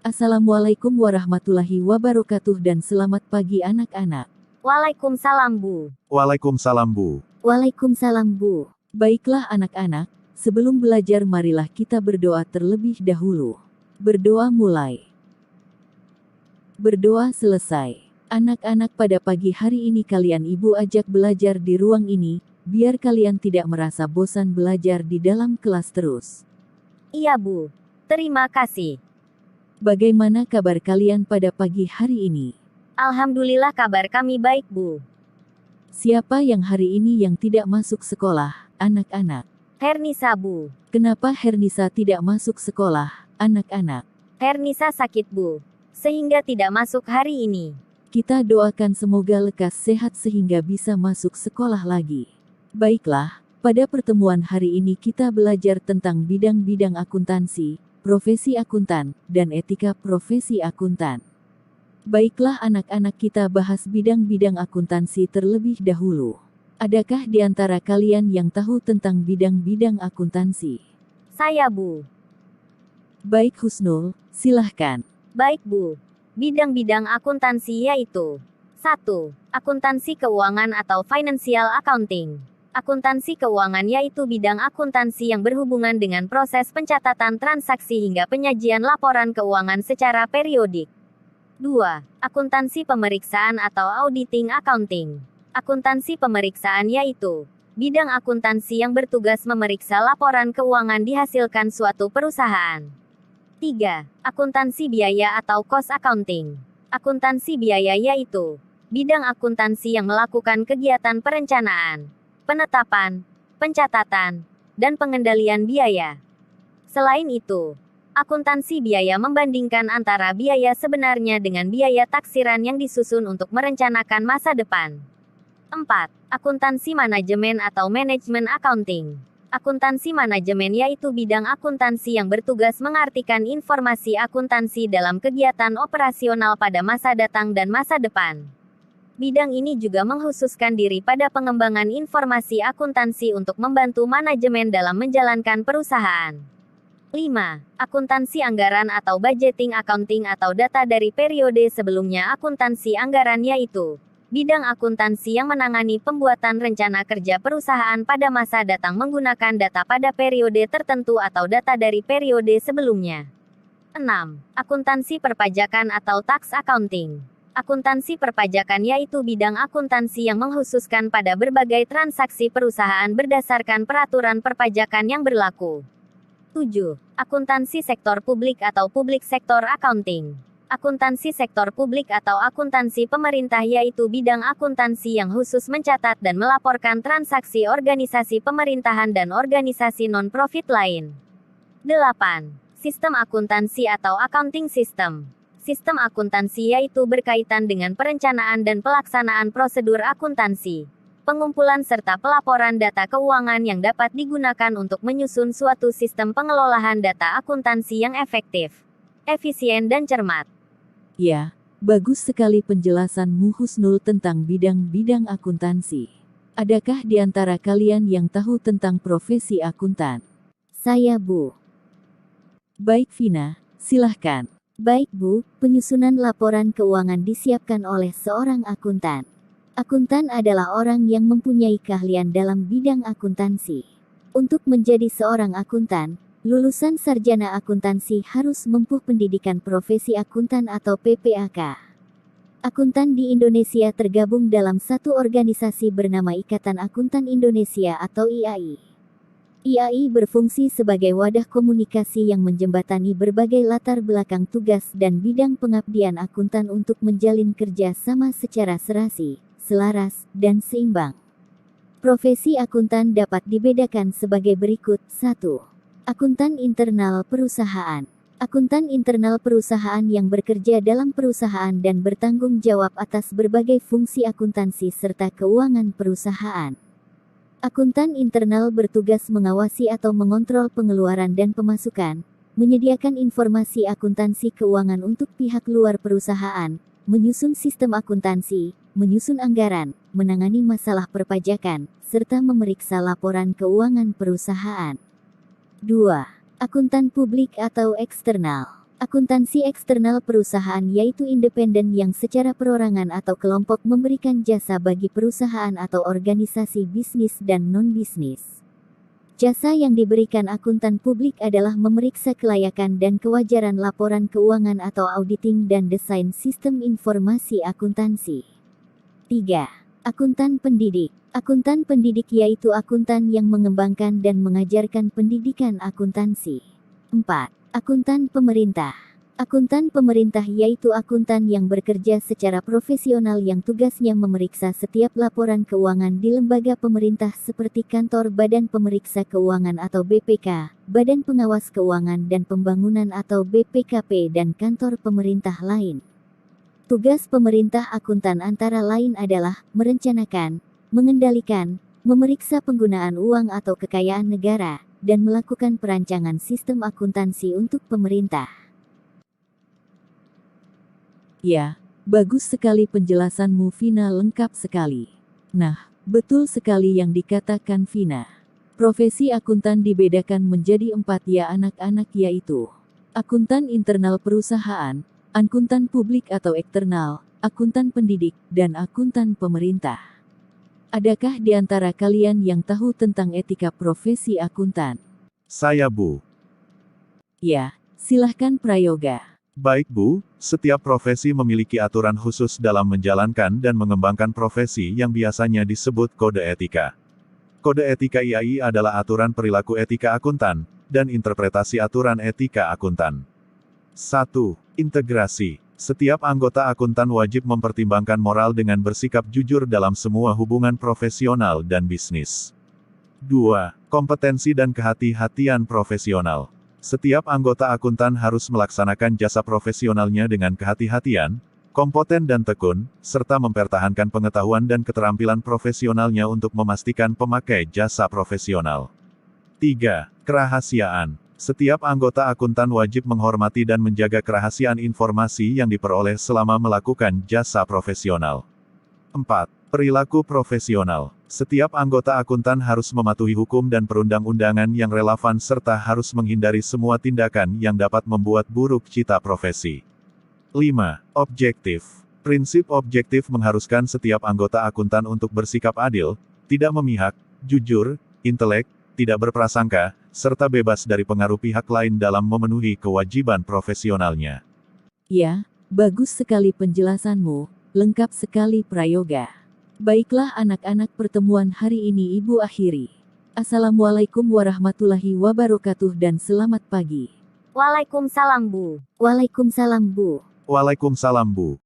Assalamualaikum warahmatullahi wabarakatuh dan selamat pagi anak-anak. Waalaikumsalam, Bu. Waalaikumsalam, Bu. Waalaikumsalam, Bu. Baiklah anak-anak, sebelum belajar marilah kita berdoa terlebih dahulu. Berdoa mulai. Berdoa selesai. Anak-anak, pada pagi hari ini kalian Ibu ajak belajar di ruang ini, biar kalian tidak merasa bosan belajar di dalam kelas terus. Iya, Bu. Terima kasih. Bagaimana kabar kalian pada pagi hari ini? Alhamdulillah kabar kami baik, Bu. Siapa yang hari ini yang tidak masuk sekolah, anak-anak? Hernisa, Bu. Kenapa Hernisa tidak masuk sekolah, anak-anak? Hernisa sakit, Bu. Sehingga tidak masuk hari ini. Kita doakan semoga lekas sehat sehingga bisa masuk sekolah lagi. Baiklah, pada pertemuan hari ini kita belajar tentang bidang-bidang akuntansi, profesi akuntan, dan etika profesi akuntan. Baiklah anak-anak, kita bahas bidang-bidang akuntansi terlebih dahulu. Adakah di antara kalian yang tahu tentang bidang-bidang akuntansi? Saya, Bu. Baik Husnul, silahkan. Baik, Bu. Bidang-bidang akuntansi yaitu 1. Akuntansi keuangan atau financial accounting. Akuntansi keuangan yaitu bidang akuntansi yang berhubungan dengan proses pencatatan transaksi hingga penyajian laporan keuangan secara periodik. 2. Akuntansi pemeriksaan atau auditing accounting. Akuntansi pemeriksaan yaitu bidang akuntansi yang bertugas memeriksa laporan keuangan dihasilkan suatu perusahaan. 3. Akuntansi biaya atau cost accounting. Akuntansi biaya yaitu bidang akuntansi yang melakukan kegiatan perencanaan, penetapan, pencatatan, dan pengendalian biaya. Selain itu, akuntansi biaya membandingkan antara biaya sebenarnya dengan biaya taksiran yang disusun untuk merencanakan masa depan. 4. Akuntansi manajemen atau manajemen accounting. Akuntansi manajemen yaitu bidang akuntansi yang bertugas mengartikan informasi akuntansi dalam kegiatan operasional pada masa datang dan masa depan. Bidang ini juga mengkhususkan diri pada pengembangan informasi akuntansi untuk membantu manajemen dalam menjalankan perusahaan. 5. Akuntansi anggaran atau budgeting accounting atau data dari periode sebelumnya. Akuntansi anggaran yaitu bidang akuntansi yang menangani pembuatan rencana kerja perusahaan pada masa datang menggunakan data pada periode tertentu atau data dari periode sebelumnya. 6. Akuntansi perpajakan atau tax accounting. Akuntansi perpajakan yaitu bidang akuntansi yang mengkhususkan pada berbagai transaksi perusahaan berdasarkan peraturan perpajakan yang berlaku. 7. Akuntansi sektor publik atau public sector accounting. Akuntansi sektor publik atau akuntansi pemerintah yaitu bidang akuntansi yang khusus mencatat dan melaporkan transaksi organisasi pemerintahan dan organisasi non-profit lain. 8. Sistem akuntansi atau accounting system. Sistem akuntansi yaitu berkaitan dengan perencanaan dan pelaksanaan prosedur akuntansi, pengumpulan serta pelaporan data keuangan yang dapat digunakan untuk menyusun suatu sistem pengelolaan data akuntansi yang efektif, efisien dan cermat. Ya, bagus sekali penjelasanmu Husnul tentang bidang-bidang akuntansi. Adakah di antara kalian yang tahu tentang profesi akuntan? Saya, Bu. Baik Vina, silahkan. Baik, Bu. Penyusunan laporan keuangan disiapkan oleh seorang akuntan. Akuntan adalah orang yang mempunyai keahlian dalam bidang akuntansi. Untuk menjadi seorang akuntan, lulusan sarjana akuntansi harus menempuh pendidikan profesi akuntan atau PPAK. Akuntan di Indonesia tergabung dalam satu organisasi bernama Ikatan Akuntan Indonesia atau IAI. IAI berfungsi sebagai wadah komunikasi yang menjembatani berbagai latar belakang tugas dan bidang pengabdian akuntan untuk menjalin kerja sama secara serasi, selaras, dan seimbang. Profesi akuntan dapat dibedakan sebagai berikut. 1. Akuntan internal perusahaan. Akuntan internal perusahaan yang bekerja dalam perusahaan dan bertanggung jawab atas berbagai fungsi akuntansi serta keuangan perusahaan. Akuntan internal bertugas mengawasi atau mengontrol pengeluaran dan pemasukan, menyediakan informasi akuntansi keuangan untuk pihak luar perusahaan, menyusun sistem akuntansi, menyusun anggaran, menangani masalah perpajakan, serta memeriksa laporan keuangan perusahaan. 2. Akuntan publik atau eksternal. Akuntansi eksternal perusahaan yaitu independen yang secara perorangan atau kelompok memberikan jasa bagi perusahaan atau organisasi bisnis dan non-bisnis. Jasa yang diberikan akuntan publik adalah memeriksa kelayakan dan kewajaran laporan keuangan atau auditing dan desain sistem informasi akuntansi. 3. Akuntan pendidik. Akuntan pendidik yaitu akuntan yang mengembangkan dan mengajarkan pendidikan akuntansi. 4. Akuntan pemerintah. Akuntan pemerintah yaitu akuntan yang bekerja secara profesional yang tugasnya memeriksa setiap laporan keuangan di lembaga pemerintah seperti Kantor Badan Pemeriksa Keuangan atau BPK, Badan Pengawas Keuangan dan Pembangunan atau BPKP dan kantor pemerintah lain. Tugas pemerintah akuntan antara lain adalah merencanakan, mengendalikan, memeriksa penggunaan uang atau kekayaan negara, dan melakukan perancangan sistem akuntansi untuk pemerintah. Ya, bagus sekali penjelasanmu Vina, lengkap sekali. Nah, betul sekali yang dikatakan Vina. Profesi akuntan dibedakan menjadi 4 ya anak-anak, yaitu akuntan internal perusahaan, akuntan publik atau eksternal, akuntan pendidik, dan akuntan pemerintah. Adakah di antara kalian yang tahu tentang etika profesi akuntan? Saya Bu. Ya, silahkan Prayoga. Baik Bu, setiap profesi memiliki aturan khusus dalam menjalankan dan mengembangkan profesi yang biasanya disebut kode etika. Kode etika IAI adalah aturan perilaku etika akuntan, dan interpretasi aturan etika akuntan. 1. Integrasi. Setiap anggota akuntan wajib mempertimbangkan moral dengan bersikap jujur dalam semua hubungan profesional dan bisnis. 2. Kompetensi dan kehati-hatian profesional. Setiap anggota akuntan harus melaksanakan jasa profesionalnya dengan kehati-hatian, kompeten dan tekun, serta mempertahankan pengetahuan dan keterampilan profesionalnya untuk memastikan pemakai jasa profesional. 3. Kerahasiaan. Setiap anggota akuntan wajib menghormati dan menjaga kerahasiaan informasi yang diperoleh selama melakukan jasa profesional. 4. Perilaku profesional. Setiap anggota akuntan harus mematuhi hukum dan perundang-undangan yang relevan serta harus menghindari semua tindakan yang dapat membuat buruk cita profesi. 5. Objektif. Prinsip objektif mengharuskan setiap anggota akuntan untuk bersikap adil, tidak memihak, jujur, intelek, tidak berprasangka, serta bebas dari pengaruh pihak lain dalam memenuhi kewajiban profesionalnya. Ya, bagus sekali penjelasanmu, lengkap sekali Prayoga. Baiklah anak-anak, pertemuan hari ini Ibu akhiri. Assalamualaikum warahmatullahi wabarakatuh dan selamat pagi. Waalaikumsalam Bu. Waalaikumsalam Bu. Waalaikumsalam Bu.